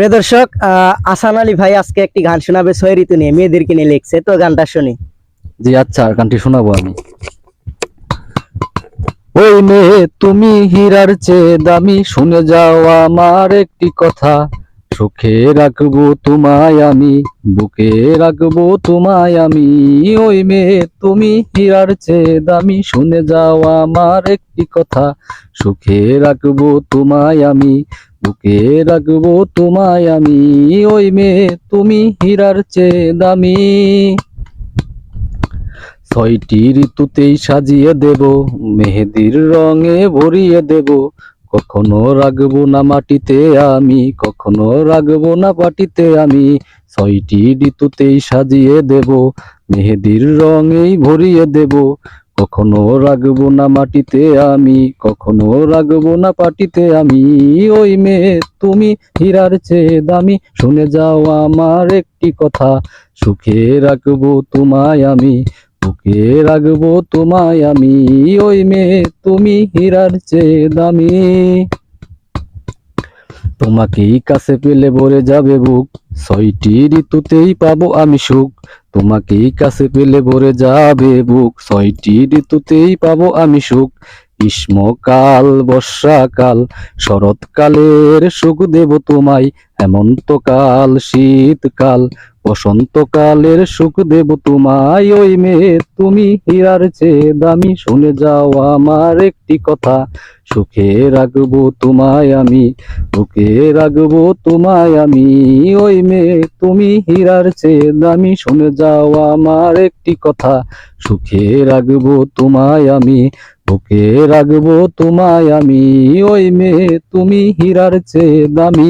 প্রিয় দর্শক, আসান আলী ভাই আজকে একটি গান শোনাবে ছয় ঋতু নিয়ে, মেয়েদেরকে নিয়ে লিখছে। তো গানটা শুনি। জি আচ্ছা, গানটি শোনাবো আমি। ওই মেয়ে তুমি হীরার চেয়ে দামি, শুনে যাও আমার একটি কথা। সুখে রাখবো তোমায় আমি, বুকে রাখবো তোমায় আমি। ওই মেয়ে তুমি হীরার চেয়ে দামি, শুনে যাও আমার একটি কথা। সুখে রাখবো তোমায় আমি, বুকে রাখবো তোমায় আমি। ওই মেয়ে তুমি হীরার চেয়ে দামি। ছয়টি ঋতুতেই সাজিয়ে দেব, মেহেদির রঙে ভরিয়ে দেব। কখনো রাখবো না মাটিতে আমি, কখনো রাখবো না পাটিতে আমি। ছয়টি ঋতুতেই সাজিয়ে দেব, মেহেদির রঙেই ভরিয়ে দেব। কখনো রাখবো না মাটিতে আমি, কখনো রাখবো না পাটিতে আমি। ওই মেয়ে তুমি হীরার চেয়ে দামি, শুনে যাও আমার একটি কথা। সুখে রাখবো তোমায় আমি, বুকে রাখবো তোমায় আমি। ওই মেয়ে তুমি হীরার চেয়ে দামি। তোমাকেই কাছে পেলে ভরে যাবে বুক, ছয়টি ঋতুতেই পাবো আমি সুখ। তোমাকেই কাছে পেলে ভরে যাবে বুক, ছয়টি ঋতুতেই পাবো আমি সুখ। গ্রীষ্মকাল, বর্ষাকাল, শরৎকালের সুখ দেব তোমায়। হেমন্তকাল, শীতকাল, বসন্তকালের সুখ দেব তোমায়। ওই মেয়ে তুমি হীরার চেয়ে দামি, শুনে যাও আমার একটি কথা। সুখে রাখবো তোমায় আমি, বুকে রাখবো তোমায় আমি। ওই মেয়ে তুমি হীরার চেয়ে দামি, শুনে যাও আমার একটি কথা। সুখে রাখবো তোমায় আমি, বুকে রাখবো তোমায় আমি। ওই মেয়ে তুমি হীরার চেয়ে দামি।